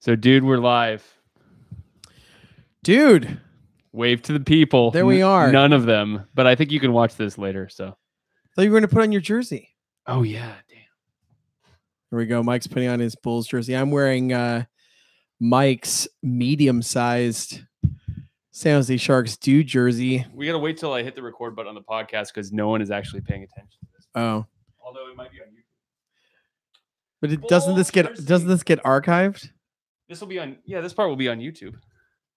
So, dude, we're live. Dude. Wave to the people. There we are. None of them, but I think you can watch this later. So, thought you were going to put on your jersey. Oh, yeah. Damn. Here we go. Mike's putting on his Bulls jersey. I'm wearing Mike's medium-sized San Jose Sharks dude jersey. We got to wait till I hit the record button on the podcast because no one is actually paying attention to this. Oh. Although it might be on YouTube. But doesn't this get archived? This will be on. Yeah, this part will be on YouTube.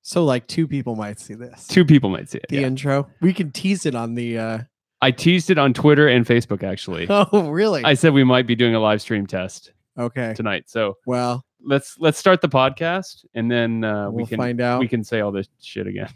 So like 2 people might see this. 2 people might see it. The intro. We can tease it on the. I teased it on Twitter and Facebook actually. Oh, really? I said we might be doing a live stream test. Okay. Tonight. So well, let's start the podcast and then we can find out. We can say all this shit again.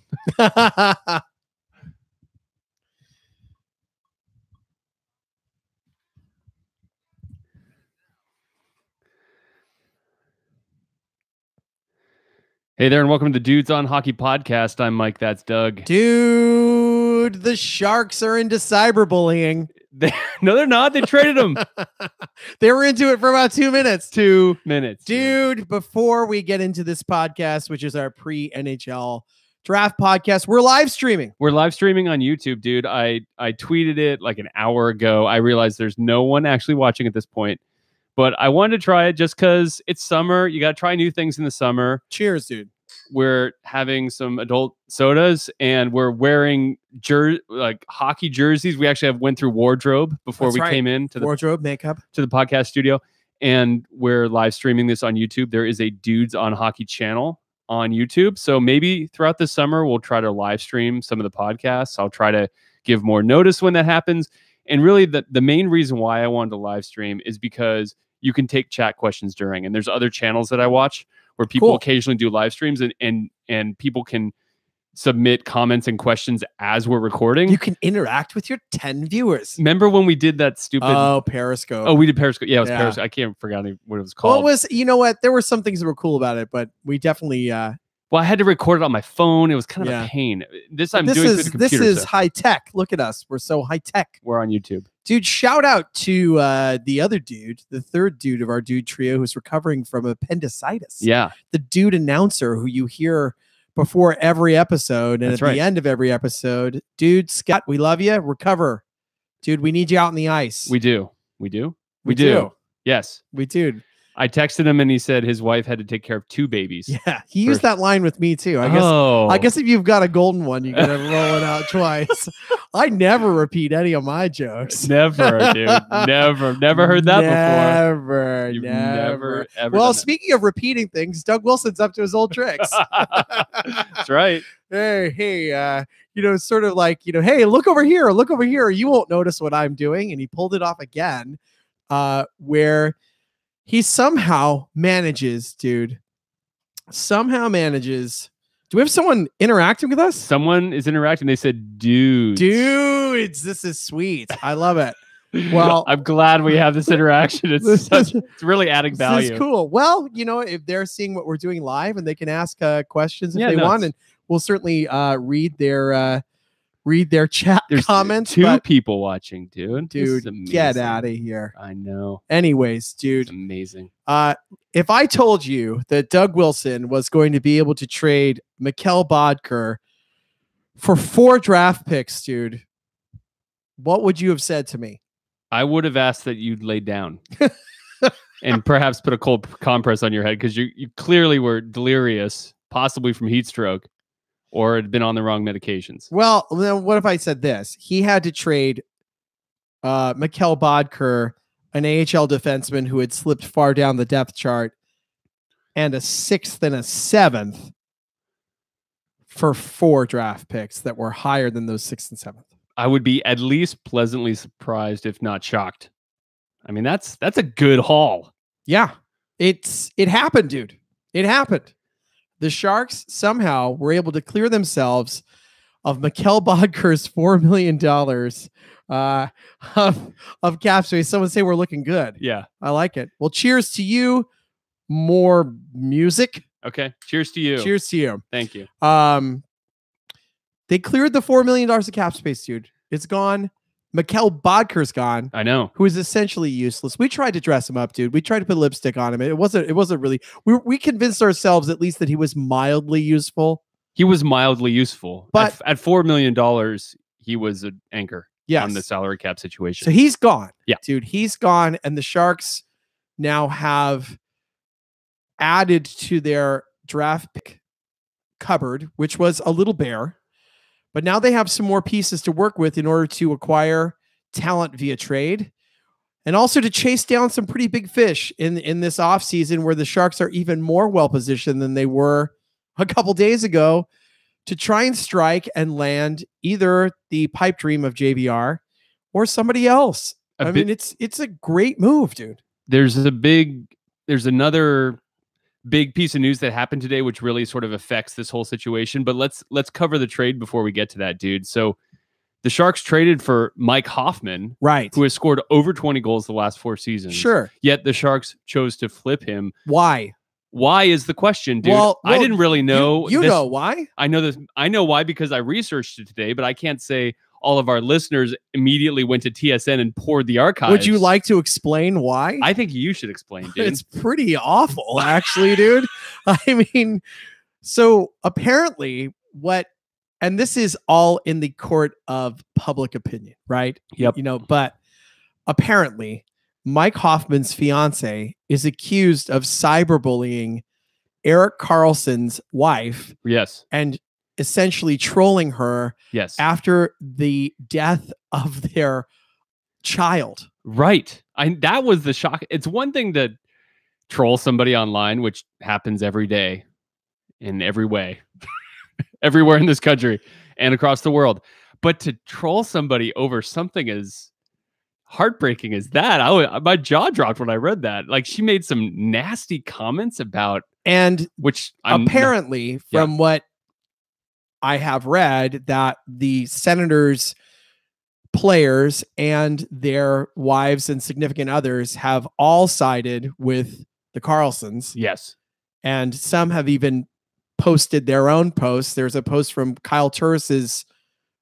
Hey there, and welcome to the Dudes on Hockey podcast. I'm Mike. That's Doug. Dude, the Sharks are into cyberbullying. No, they're not. They traded them. They were into it for about 2 minutes. 2 minutes. Dude, before we get into this podcast, which is our pre-NHL draft podcast, we're live streaming. We're live streaming on YouTube, dude. I tweeted it like an hour ago. I realized there's no one actually watching at this point. But I wanted to try it just because it's summer. You got to try new things in the summer. Cheers, dude. We're having some adult sodas and we're wearing hockey jerseys. We actually went through wardrobe before came in to the wardrobe makeup to the podcast studio, and we're live streaming this on YouTube. There is a Dudes on Hockey channel on YouTube. So maybe throughout the summer, we'll try to live stream some of the podcasts. I'll try to give more notice when that happens. And really the main reason why I wanted to live stream is because you can take chat questions during, and there's other channels that I watch where people occasionally do live streams and people can submit comments and questions as we're recording. You can interact with your 10 viewers. Remember when we did that stupid Periscope? Oh, we did Periscope. Yeah, it was Periscope. I can't forget what it was called. Well, you know what? There were some things that were cool about it, but we definitely well, I had to record it on my phone. It was kind of a pain. This doing through the computer. This is high tech. Look at us. We're so high tech. We're on YouTube. Dude, shout out to the other dude, the third dude of our dude trio who's recovering from appendicitis. Yeah. The dude announcer who you hear before every episode and the end of every episode. Dude, Scott, we love you. Recover. Dude, we need you out in the ice. We do. We do. We do. Yes. We do. I texted him and he said his wife had to take care of 2 babies. Yeah, he used that line with me too. I guess if you've got a golden one, you gotta roll it out twice. I never repeat any of my jokes. Never, dude. Never heard that before. Never, ever. Well, speaking of repeating things, Doug Wilson's up to his old tricks. That's right. Hey, it's sort of like, hey, look over here. You won't notice what I'm doing. And he pulled it off again, where he somehow manages. Do we have someone interacting with us? Someone is interacting. They said, dudes, this is sweet. I love it. Well, I'm glad we have this interaction. It's really adding value. This is cool. Well, if they're seeing what we're doing live and they can ask questions if they want, and we'll certainly read their chat comments. 2 people watching, dude. Dude, get out of here. I know. Anyways, dude. It's amazing. If I told you that Doug Wilson was going to be able to trade Mikkel Bodker for 4 draft picks, dude, what would you have said to me? I would have asked that you'd lay down and perhaps put a cold compress on your head because you clearly were delirious, possibly from heat stroke. Or had been on the wrong medications. Well, then what if I said this? He had to trade Mikkel Bodker, an AHL defenseman who had slipped far down the depth chart, and a 6th and a 7th for 4 draft picks that were higher than those 6th and 7th. I would be at least pleasantly surprised, if not shocked. I mean, that's a good haul. Yeah, it happened, dude. It happened. The Sharks somehow were able to clear themselves of Mikkel Bodker's $4 million of cap space. Someone say we're looking good. Yeah. I like it. Well, cheers to you. More music. Okay. Cheers to you. Cheers to you. Thank you. They cleared the $4 million of cap space, dude. It's gone. Mikkel Bodker's gone. I know. Who is essentially useless. We tried to dress him up, dude. We tried to put lipstick on him. It wasn't really. We convinced ourselves at least that he was mildly useful. He was mildly useful, but at $4 million, he was an anchor yes. on the salary cap situation. So he's gone. Yeah, dude, he's gone, and the Sharks now have added to their draft pick cupboard, which was a little bare, but now they have some more pieces to work with in order to acquire talent via trade, and also to chase down some pretty big fish in this offseason where the Sharks are even more well-positioned than they were a couple days ago to try and strike and land either the pipe dream of JVR or somebody else. I mean, it's a great move, dude. There's another big piece of news that happened today, which really sort of affects this whole situation. But let's cover the trade before we get to that, dude. So the Sharks traded for Mike Hoffman, right, who has scored over 20 goals the last 4 seasons. Sure. Yet the Sharks chose to flip him. Why? Why is the question, dude? Well, I didn't really know. You know why? I know this. I know why because I researched it today, but I can't say all of our listeners immediately went to TSN and poured the archives. Would you like to explain why? I think you should explain, dude. It's pretty awful, actually, dude. I mean, so apparently and this is all in the court of public opinion, right? Yep. But apparently Mike Hoffman's fiance is accused of cyberbullying Erik Karlsson's wife. Yes. And essentially trolling her. Yes. After the death of their child. Right. That was the shock. It's one thing to troll somebody online, which happens every day in every way, everywhere in this country and across the world. But to troll somebody over something as heartbreaking as that, my jaw dropped when I read that. Like, she made some nasty comments about, and which apparently from what I have read, that the Senators players and their wives and significant others have all sided with the Karlssons. Yes. And some have even posted their own posts. There's a post from Kyle Turris's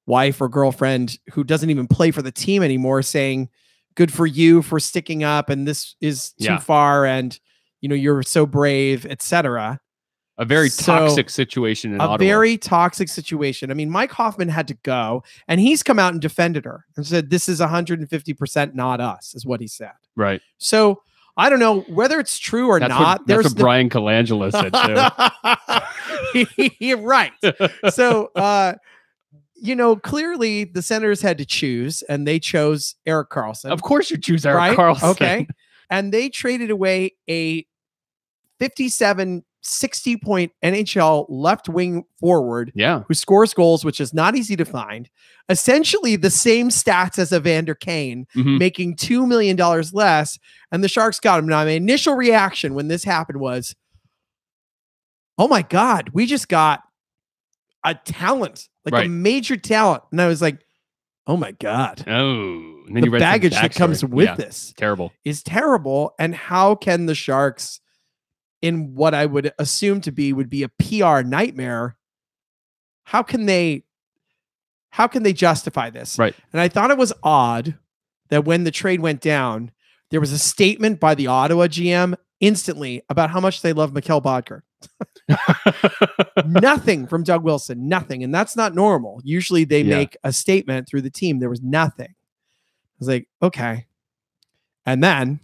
wife or girlfriend who doesn't even play for the team anymore saying, good for you for sticking up. And this is too far. And, you're so brave, etc. A very toxic situation in Ottawa. Very toxic situation. I mean, Mike Hoffman had to go, and he's come out and defended her and said, this is 150% not us, is what he said. Right. So I don't know whether it's true or not. That's what Brian Colangelo said too. You're right. So, clearly the Senators had to choose, and they chose Erik Karlsson. Of course you choose Erik Karlsson. Okay. And they traded away a 60-point NHL left wing forward who scores goals, which is not easy to find. Essentially the same stats as Evander Kane, making $2 million less. And the Sharks got him. Now, my initial reaction when this happened was, oh my God, we just got a talent, like a major talent. And I was like, oh my God. Oh, and then the baggage that comes with this is terrible. And how can the Sharks, in what I would assume to would be a PR nightmare, how can they justify this? Right. And I thought it was odd that when the trade went down, there was a statement by the Ottawa GM instantly about how much they love Mikkel Bodker. Nothing from Doug Wilson, nothing. And that's not normal. Usually they make a statement through the team. There was nothing. I was like, okay. And then,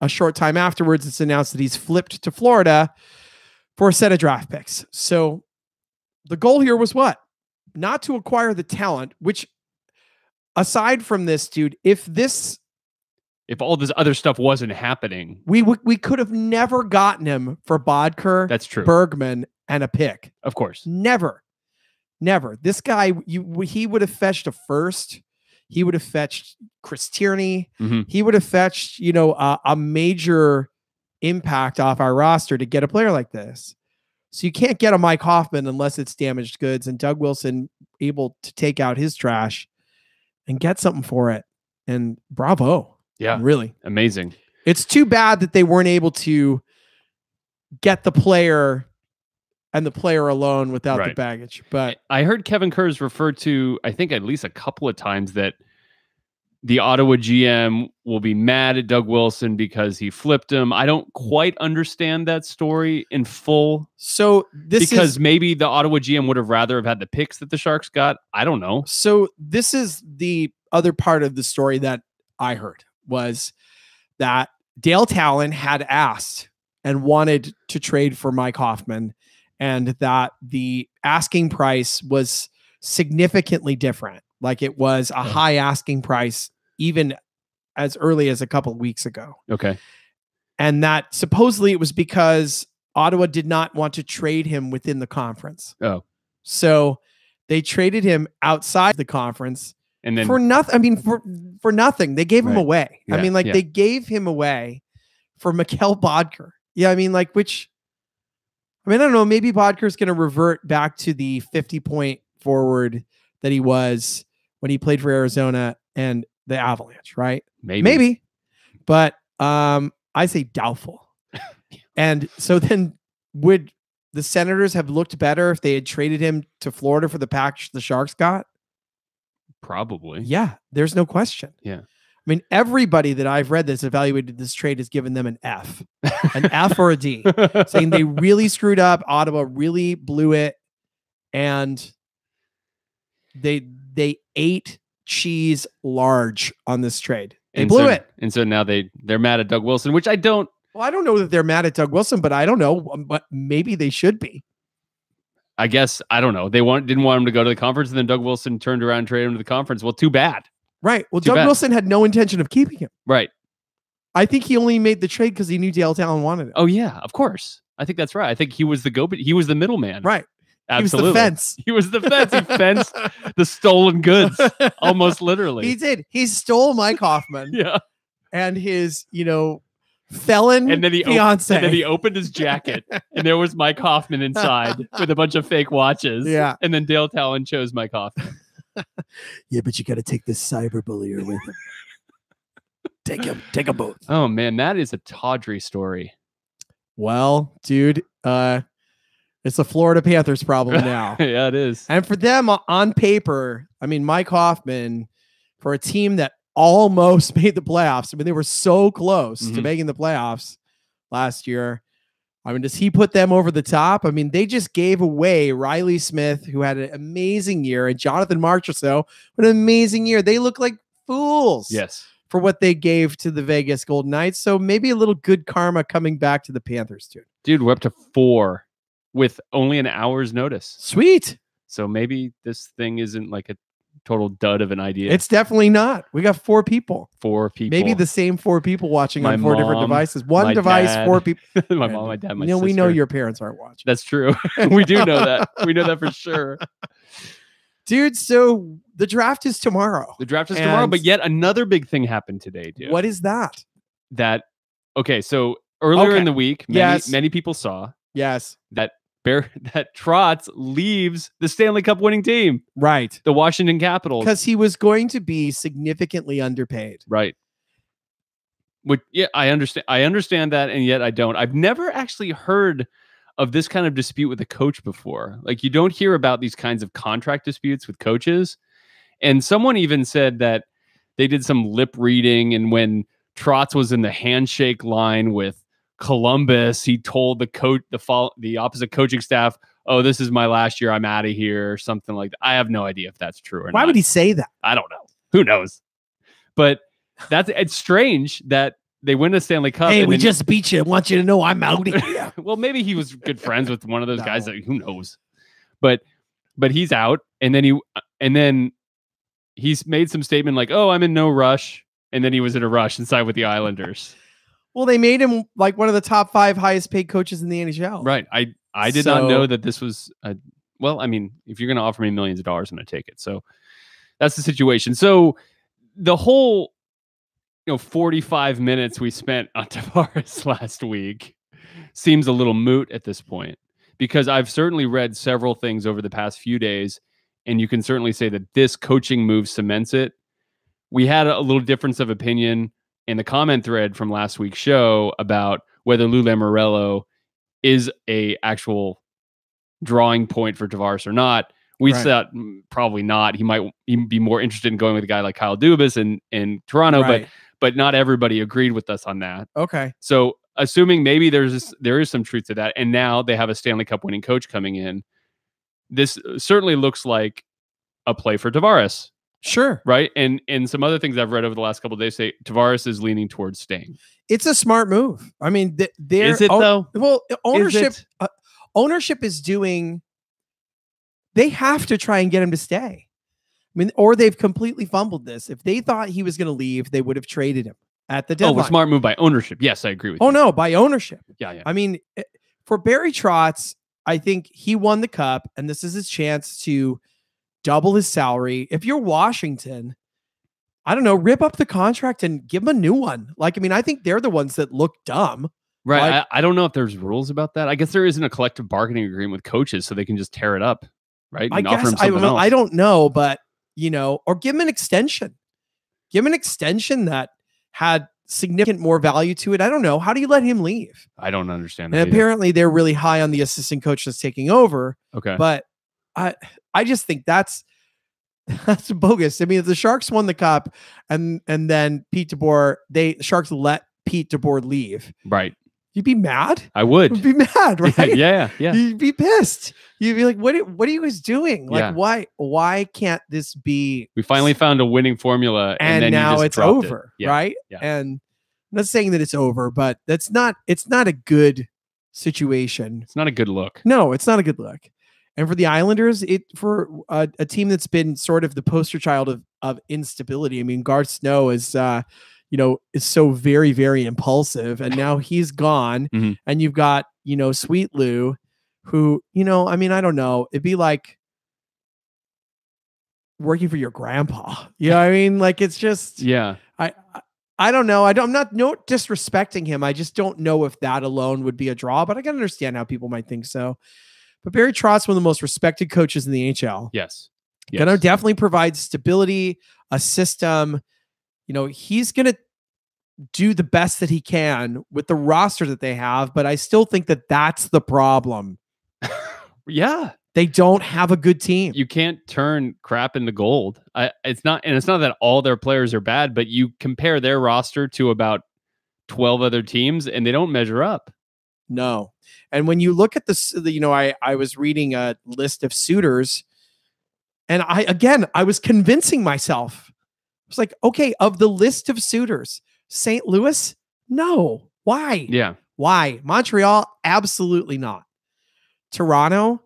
a short time afterwards, it's announced that he's flipped to Florida for a set of draft picks. So the goal here was what? Not to acquire the talent, which, aside from this, dude, if all this other stuff wasn't happening, we could have never gotten him for Bodker, that's true, Bergman, and a pick. Of course. Never. This guy, he would have fetched a first. He would have fetched Chris Tierney. He would have fetched, a major impact off our roster to get a player like this. So you can't get a Mike Hoffman unless it's damaged goods, and Doug Wilson able to take out his trash and get something for it. And bravo. Yeah. Really. Amazing. It's too bad that they weren't able to get the player and the player alone without the Right. baggage. But I heard Kevin Kurz refer to, I think at least a couple of times, that the Ottawa GM will be mad at Doug Wilson because he flipped him. I don't quite understand that story in full. So because maybe the Ottawa GM would have rather have had the picks that the Sharks got. I don't know. So this is the other part of the story that I heard, was that Dale Talon had asked and wanted to trade for Mike Hoffman, and that the asking price was significantly different. Like it was a high asking price, even as early as a couple of weeks ago. Okay. And that supposedly it was because Ottawa did not want to trade him within the conference. Oh. So they traded him outside the conference, and then for nothing. I mean, for nothing. They gave him away. Yeah, I mean, like they gave him away for Mikkel Bodker. Yeah, I mean, like I don't know, maybe Bodker's going to revert back to the 50-point forward that he was when he played for Arizona and the Avalanche, right? Maybe. But I say doubtful. And so then would the Senators have looked better if they had traded him to Florida for the package the Sharks got? Probably. Yeah, there's no question. Yeah. I mean, everybody that I've read that's evaluated this trade has given them an F or a D, saying they really screwed up. Ottawa really blew it. And they ate cheese large on this trade. They blew it. And so now they're mad at Doug Wilson, which I don't. Well, I don't know that they're mad at Doug Wilson, but I don't know, but maybe they should be. I guess, I don't know. They didn't want him to go to the conference, and then Doug Wilson turned around and traded him to the conference. Well, too bad. Right. Well, Doug Wilson had no intention of keeping him. Right. I think he only made the trade because he knew Dale Talon wanted it. Oh, yeah, of course. I think that's right. I think he was he was the middleman. Right. Absolutely. He was the fence. He was the fence. He fenced the stolen goods, almost literally. He did. He stole Mike Hoffman. Yeah. And his, felon fiance. And then he opened his jacket, and there was Mike Hoffman inside with a bunch of fake watches. Yeah. And then Dale Talon chose Mike Hoffman. Yeah, but you got to take this cyberbullier with him. Take them both. Oh man, that is a tawdry story. Well, dude, it's the Florida Panthers problem now. Yeah, it is. And for them on paper, I mean, Mike Hoffman, for a team that almost made the playoffs, I mean, they were so close to making the playoffs last year. I mean, does he put them over the top? I mean, they just gave away Riley Smith, who had an amazing year, and Jonathan Marchessault, an amazing year. They look like fools. Yes. For what they gave to the Vegas Golden Knights. So maybe a little good karma coming back to the Panthers, too. Dude, we're up to 4 with only an hour's notice. Sweet. So maybe this thing isn't like a total dud of an idea. It's definitely not. We got 4 people. 4 people. Maybe the same 4 people watching on 4 different devices. One device, dad, 4 people. My mom, my dad, my sister. We know your parents aren't watching. That's true. We do know that. We know that for sure. Dude, so the draft is tomorrow. The draft is tomorrow, but yet another big thing happened today, dude. What is that? Okay, so earlier in the week, many people saw that Trotz leaves the Stanley Cup winning team. Right. The Washington Capitals. Because he was going to be significantly underpaid. Right. I understand that, and yet I don't. I've never actually heard of this kind of dispute with a coach before. Like, you don't hear about these kinds of contract disputes with coaches. And someone even said that they did some lip reading, and when Trotz was in the handshake line with Columbus, he told the opposite coaching staff, "Oh, this is my last year. I'm out of here," or something like that. I have no idea if that's true or not. Why would he say that? I don't know. Who knows? But it's strange that they win the Stanley Cup. Hey, we just beat you. I want you to know I'm out of here. Well, maybe he was good friends with one of those guys. Who knows? But he's out, and then he's made some statement like, "Oh, I'm in no rush," and then he was in a rush and signed with the Islanders. Well, they made him like one of the top 5 highest paid coaches in the NHL. Right. I did not know that this was well, I mean, if you're going to offer me millions of dollars, I'm going to take it. So that's the situation. So the whole 45 minutes we spent on Tavares last week seems a little moot at this point, because I've certainly read several things over the past few days, and you can certainly say that this coaching move cements it. We had a little difference of opinion in the comment thread from last week's show about whether Lou Lamoriello is a actual drawing point for Tavares or not. We Right. thought probably not. He might even be more interested in going with a guy like Kyle Dubas in Toronto, Right. but not everybody agreed with us on that. Okay. So assuming maybe there is some truth to that, and now they have a Stanley Cup winning coach coming in, this certainly looks like a play for Tavares. Sure. Right. And some other things I've read over the last couple of days say Tavares is leaning towards staying. It's a smart move. I mean, is it though? Well, ownership is doing. They have to try and get him to stay. I mean, or they've completely fumbled this. If they thought he was going to leave, they would have traded him at the deadline. Oh, a smart move by ownership. Yes, I agree with you. Oh no, by ownership. Yeah. I mean, for Barry Trotz, I think he won the cup, and this is his chance to double his salary. If you're Washington, I don't know, rip up the contract and give him a new one. Like, I mean, I think they're the ones that look dumb. Right. Like, I don't know if there's rules about that. I guess there isn't a collective bargaining agreement with coaches, so they can just tear it up. Right. I guess I don't know, but or give him an extension. Give him an extension that had significant more value to it. I don't know. How do you let him leave? I don't understand that. And apparently they're really high on the assistant coach that's taking over. Okay. But I just think that's bogus. I mean, if the Sharks won the cup and then Pete DeBoer, the Sharks let Pete DeBoer leave. Right. You'd be mad. I would. You'd be mad, right? Yeah. You'd be pissed. You'd be like, what are you guys doing? Like, why can't this be? We finally found a winning formula, and then now it's over, it. right? Yeah. And I'm not saying that it's over, but it's not a good situation. It's not a good look. No, it's not a good look. And for the Islanders, for a team that's been sort of the poster child of instability. I mean, Garth Snow is is so very, very impulsive, and now he's gone. Mm-hmm. And you've got, Sweet Lou, who, I mean, I don't know. It'd be like working for your grandpa. You know what I mean? Like, it's just, I don't know. I'm not disrespecting him. I just don't know if that alone would be a draw, but I can understand how people might think so. But Barry Trotz, one of the most respected coaches in the NHL. Yes. Gonna definitely provide stability, a system. He's going to do the best that he can with the roster that they have, but I still think that that's the problem. Yeah. They don't have a good team. You can't turn crap into gold. It's not that all their players are bad, but you compare their roster to about 12 other teams and they don't measure up. No. And when you look at this, I was reading a list of suitors, and I was convincing myself. It's like, okay, of the list of suitors, St. Louis? No. Why? Yeah. Why? Montreal? Absolutely not. Toronto?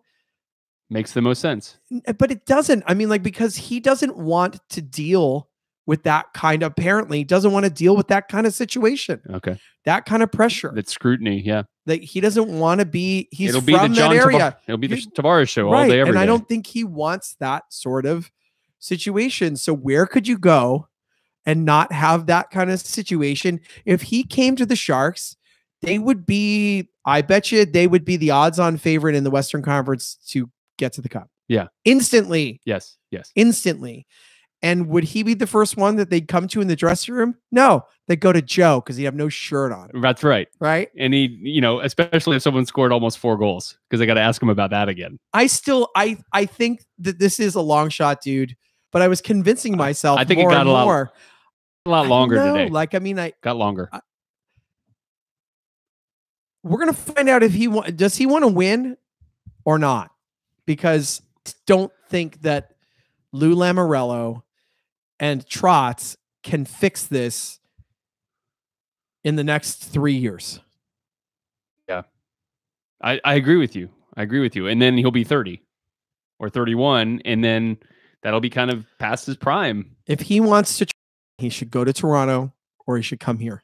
Makes the most sense. But it doesn't. I mean, because he doesn't want to deal with that apparently doesn't want to deal with that kind of situation. Okay. That kind of pressure. That scrutiny, yeah. Like, he doesn't want to be, It'll be that area. It'll be the Tavares show all day, every day. And I don't think he wants that sort of situation. So where could you go and not have that kind of situation? If he came to the Sharks, I bet you they would be the odds-on favorite in the Western Conference to get to the Cup. Yeah. Instantly. Yes. Instantly. And would he be the first one that they'd come to in the dressing room? No, they'd go to Joe because he'd have no shirt on. That's right. Right. And he, especially if someone scored almost 4 goals, because they got to ask him about that again. I think that this is a long shot, dude, but I was convincing myself. I think it got a lot longer today. Got longer. We're going to find out if does he want to win or not? Because don't think that Lou Lamoriello and Trotz can fix this in the next 3 years. Yeah. I agree with you. And then he'll be 30 or 31, and then that'll be kind of past his prime. If he wants to, he should go to Toronto or he should come here.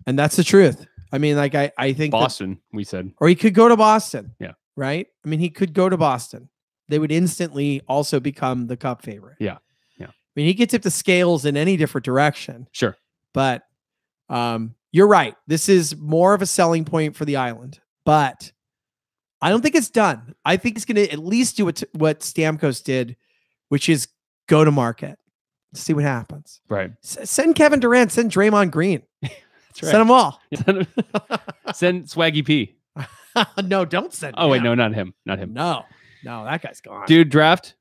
And that's the truth. I mean, I think Boston, we said. Or he could go to Boston. Yeah. Right? I mean, he could go to Boston. They would instantly also become the Cup favorite. Yeah. I mean, he could tip the scales in any different direction. Sure. But you're right. This is more of a selling point for the Island. But I don't think it's done. I think he's going to at least do what Stamkos did, which is go to market. See what happens. Right. Send Kevin Durant. Send Draymond Green. That's right. Send them all. Send Swaggy P. No, don't send Oh, wait, him. no, not him. Not him. No, that guy's gone. Dude, draft?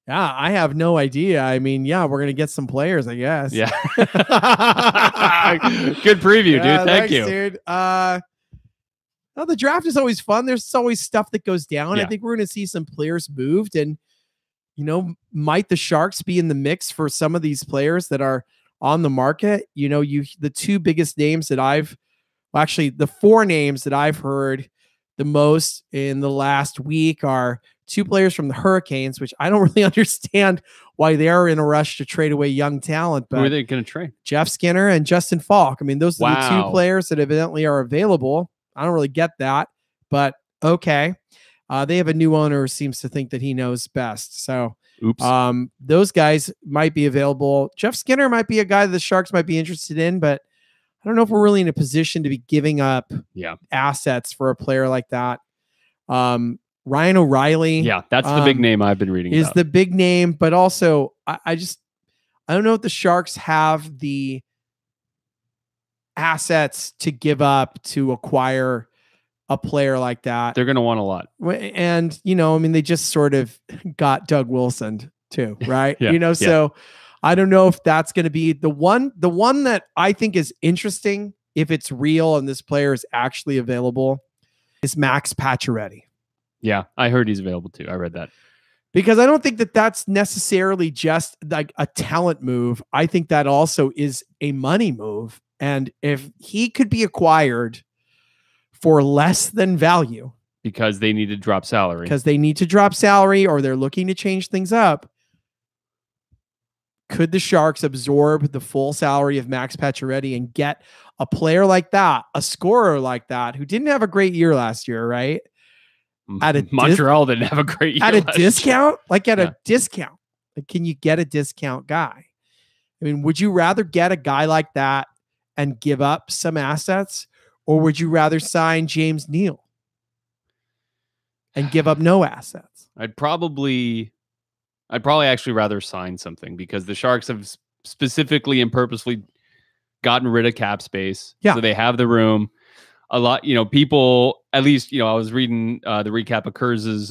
Yeah, I have no idea. I mean, yeah, we're going to get some players, I guess. Yeah. Good preview, dude. Thanks, you. Dude. No, the draft is always fun. There's always stuff that goes down. Yeah. I think we're going to see some players moved, and might the Sharks be in the mix for some of these players that are on the market? The two biggest names that the four names that I've heard the most in the last week are two players from the Hurricanes, which I don't really understand why they're in a rush to trade away young talent. But who are they going to trade? Jeff Skinner and Justin Falk. I mean, those are the two players that evidently are available. I don't really get that, but okay. They have a new owner who seems to think that he knows best. So oops. Those guys might be available. Jeff Skinner might be a guy that the Sharks might be interested in, but I don't know if we're really in a position to be giving up assets for a player like that. Ryan O'Reilly. Yeah, that's the big name I've been reading is about. the big name, but also I don't know if the Sharks have the assets to give up to acquire a player like that. They're going to want a lot. And, they just sort of got Doug Wilson too, right? So I don't know if that's going to be the one that I think is interesting, if it's real and this player is actually available, is Max Pacioretty. Yeah, I heard he's available too. I read that. Because I don't think that that's necessarily just like a talent move. I think that also is a money move. And if he could be acquired for less than value, because they need to drop salary, or they're looking to change things up, could the Sharks absorb the full salary of Max Pacioretty and get a player like that, a scorer like that, who didn't have a great year last year, right? Montreal didn't have a great year at a discount, a discount. Like, can you get a discount guy? I mean, would you rather get a guy like that and give up some assets, or would you rather sign James Neal and give up no assets? I'd probably actually rather sign something, because the Sharks have specifically and purposefully gotten rid of cap space. Yeah. So they have the room. A lot, people, at least, I was reading the recap of Kurz's,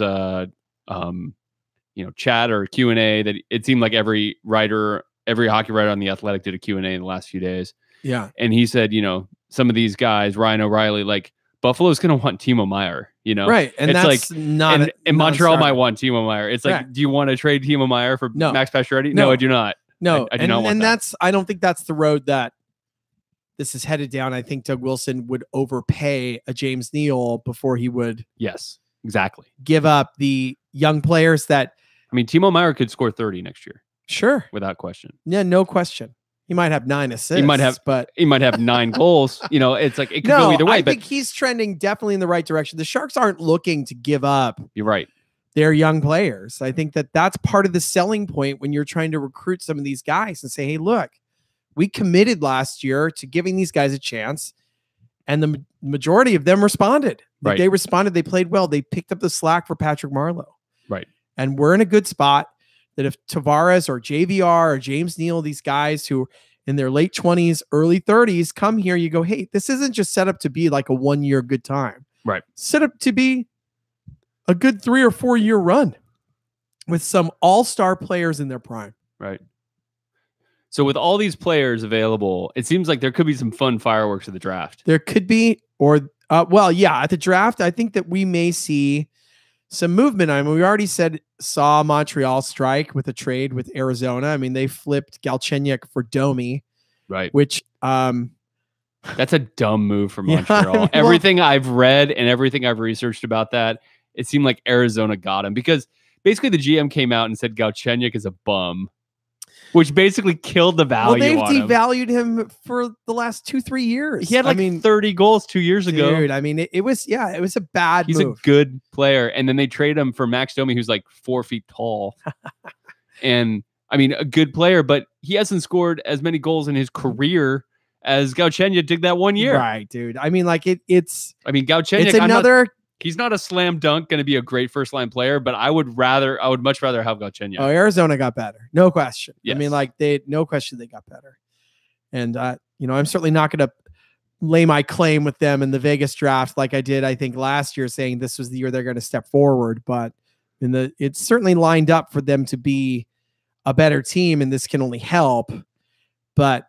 chat or Q&A, that it seemed like every hockey writer on The Athletic did a Q&A in the last few days. Yeah. And he said, some of these guys, Ryan O'Reilly, like, Buffalo's going to want Timo Meier, Right. And it's that's like, not, and Montreal might want Timo Meier. It's like, do you want to trade Timo Meier for Max Pacioretty? No, I do not. No, I do not want that. I don't think that's the road that this is headed down. I think Doug Wilson would overpay a James Neal before he would. Yes, exactly. Give up the young players that. I mean, Timo Meier could score 30 next year. Sure. Without question. Yeah, no question. He might have 9 assists. He might have 9 goals. It's like, it could go either way. I think he's trending definitely in the right direction. The Sharks aren't looking to give up. You're right. Their young players. I think that that's part of the selling point when you're trying to recruit some of these guys and say, hey, look, we committed last year to giving these guys a chance, and the majority of them responded. Right. They responded. They played well. They picked up the slack for Patrick Marleau. Right. And we're in a good spot that if Tavares or JVR or James Neal, these guys who in their late 20s, early 30s come here, you go, hey, this isn't just set up to be like a 1-year good time. Right. Set up to be a good 3 or 4 year run with some all-star players in their prime. Right. So with all these players available, it seems like there could be some fun fireworks at the draft. There could be, at the draft, I think that we may see some movement. I mean, we already saw Montreal strike with a trade with Arizona. I mean, they flipped Galchenyuk for Domi. Right. Which, that's a dumb move for Montreal. Everything I've read and everything I've researched about that, it seemed like Arizona got him, because basically the GM came out and said Galchenyuk is a bum, which basically killed the value. Well, they've devalued him for the last 2-3 years. He had 30 goals 2 years ago. Dude, I mean, it was a bad He's move. a good player. And then they trade him for Max Domi, who's like 4 feet tall. And I mean, a good player, but he hasn't scored as many goals in his career as Galchenyuk did that 1 year. Right, dude. I mean, like Galchenyuk, it's another. He's not a slam dunk going to be a great first line player, but I would much rather have Galchenyuk. Oh, Arizona got better. No question. Yes. I mean, no question they got better. And, I'm certainly not going to lay my claim with them in the Vegas draft like I did, I think, last year, saying this was the year they're going to step forward. But it's certainly lined up for them to be a better team, and this can only help. But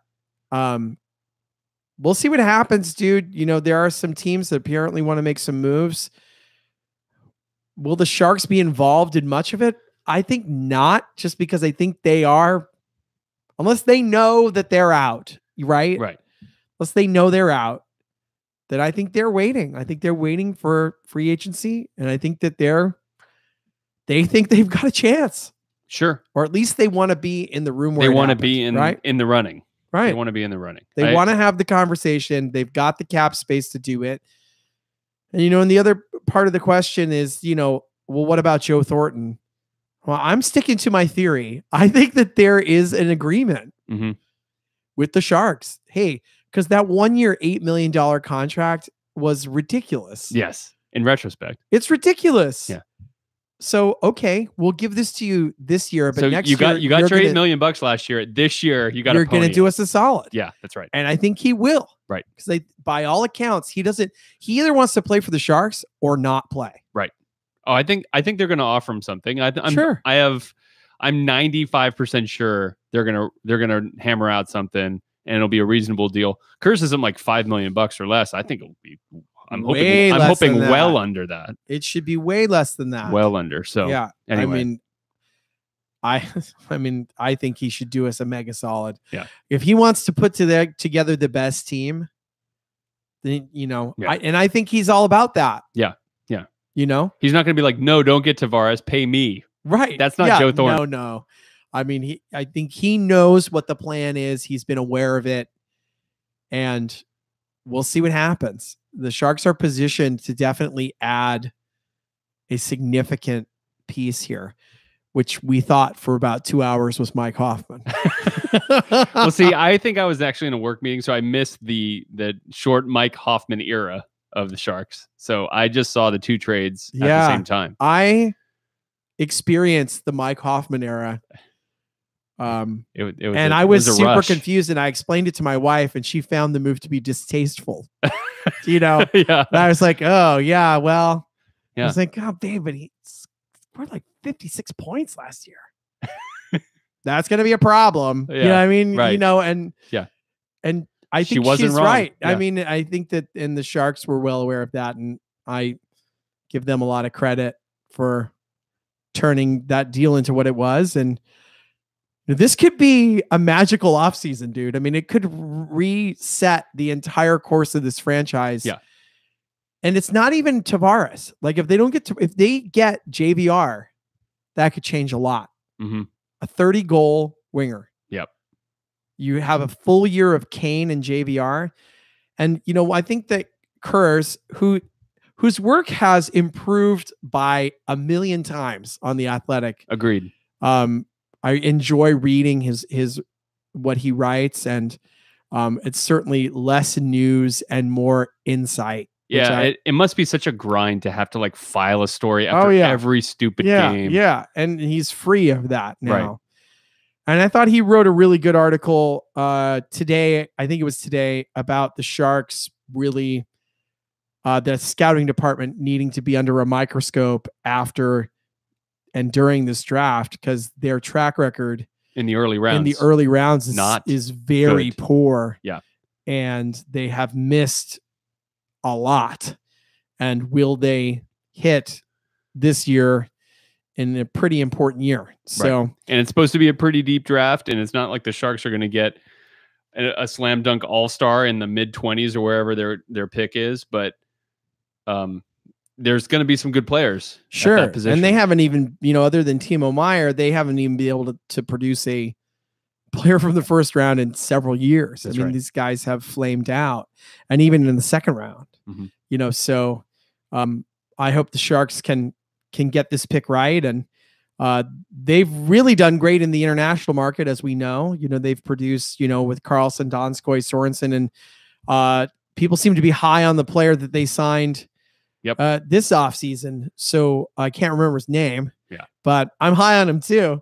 we'll see what happens, dude. There are some teams that apparently want to make some moves. Will the Sharks be involved in much of it? I think not, just because I think they are, unless they know that they're out, right? Right. Unless they know they're out, that I think they're waiting. I think they're waiting for free agency, and I think that they think they've got a chance. Sure. Or at least they want to be in the room where they want to be in the running. Right. They want to be in the running. They want to have the conversation. They've got the cap space to do it. And, and the other part of the question is, well, what about Joe Thornton? Well, I'm sticking to my theory. I think that there is an agreement with the Sharks. Hey, because that 1 year, $8 million contract was ridiculous. Yes. In retrospect. It's ridiculous. Yeah. So, okay, we'll give this to you this year, but so next you got year, your $8 million last year. This year, you're going to do us a solid. Yeah, that's right. And I think he will. Right. Because by all accounts, he either wants to play for the Sharks or not play. Right. Oh, I think they're going to offer him something. I'm sure. I'm 95% sure they're gonna hammer out something, and it'll be a reasonable deal. Curse isn't like $5 million or less. I think it'll be. I'm hoping well under that. It should be way less than that. Well under. So yeah. Anyway. I mean, I think he should do us a mega solid. Yeah. If he wants to put together the best team, then I think he's all about that. Yeah. Yeah. He's not going to be like, no, don't get Tavares, pay me. Right. That's not Joe Thornton. No. I mean, I think he knows what the plan is. He's been aware of it, and we'll see what happens. The Sharks are positioned to definitely add a significant piece here, which we thought for about 2 hours was Mike Hoffman. Well, see, I think I was actually in a work meeting, so I missed the short Mike Hoffman era of the Sharks. So I just saw the two trades at the same time. I experienced the Mike Hoffman era. I was super confused, and I explained it to my wife, and she found the move to be distasteful. Yeah. And I was like, oh yeah, well, yeah. I was like, oh babe, but he scored like 56 points last year. That's gonna be a problem. Yeah. You know what I mean? Right. And yeah, and I think she wasn't she's wrong. right. Yeah. I mean, I think that, and the Sharks were well aware of that, and I give them a lot of credit for turning that deal into what it was. And this could be a magical offseason, dude. I mean, it could reset the entire course of this franchise. Yeah. And it's not even Tavares. Like, if they get JVR, that could change a lot. Mm-hmm. A 30-goal winger. Yep. You have a full year of Kane and JVR. And, I think that Kurz, whose work has improved by a million times on The Athletic. Agreed. I enjoy reading his what he writes, and it's certainly less news and more insight. Yeah, it must be such a grind to have to like file a story after every stupid game. Yeah, and he's free of that now. Right. And I thought he wrote a really good article today. I think it was today, about the Sharks really the scouting department needing to be under a microscope after and during this draft, because their track record in the early rounds is very good. poor. Yeah. And they have missed a lot. And will they hit this year in a pretty important year? So, right. And it's supposed to be a pretty deep draft, and it's not like the Sharks are going to get a slam dunk all-star in the mid-20s or wherever their pick is, but there's going to be some good players. Sure. At that position. And they haven't even, other than Timo Meier, they haven't even been able to produce a player from the first round in several years. That's I mean, right. These guys have flamed out, and even in the second round, mm-hmm. So I hope the Sharks can get this pick right. And they've really done great in the international market, as we know. They've produced, with Carlson, Donskoy, Sorensen, and people seem to be high on the player that they signed this offseason. So I can't remember his name. Yeah. But I'm high on him too.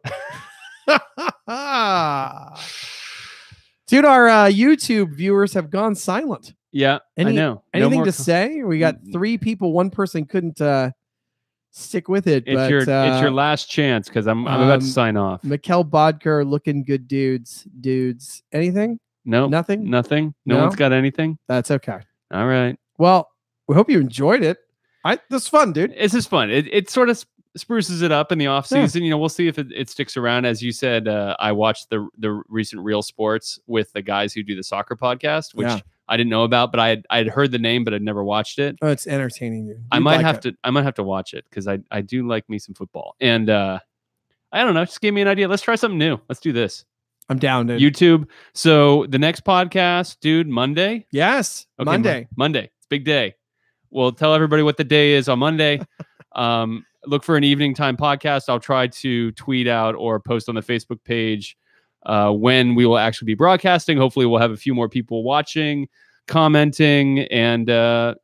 Dude, our YouTube viewers have gone silent. Yeah, I know. Anything to say? We got 3 people. One person couldn't stick with it. It's but your last chance because I'm about to sign off. Mikkel Bodker, looking good dudes. Anything? No, Nothing. No No? one's got anything. That's okay. All right. Well, we hope you enjoyed it. This is fun, dude. This is fun. It sort of spruces it up in the off season. We'll see if it sticks around. As you said, I watched the recent Real Sports with the guys who do the soccer podcast, which I didn't know about, but I had heard the name, but I'd never watched it. Oh, it's entertaining, dude. I might have to watch it because I do like me some football. And I don't know, just gave me an idea. Let's try something new. Let's do this. I'm down, dude. YouTube. So the next podcast, dude, Monday. Yes, okay, Monday. Monday. It's a big day. We'll tell everybody what the day is on Monday. Look for an evening time podcast. I'll try to tweet out or post on the Facebook page when we will actually be broadcasting. Hopefully we'll have a few more people watching, commenting, and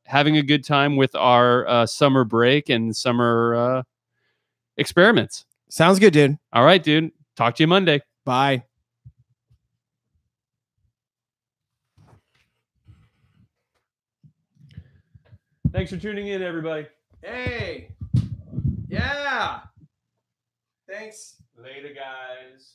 having a good time with our summer break and summer experiments. Sounds good, dude. All right, dude. Talk to you Monday. Bye. Thanks for tuning in, everybody. Hey. Yeah. Thanks. Later, guys.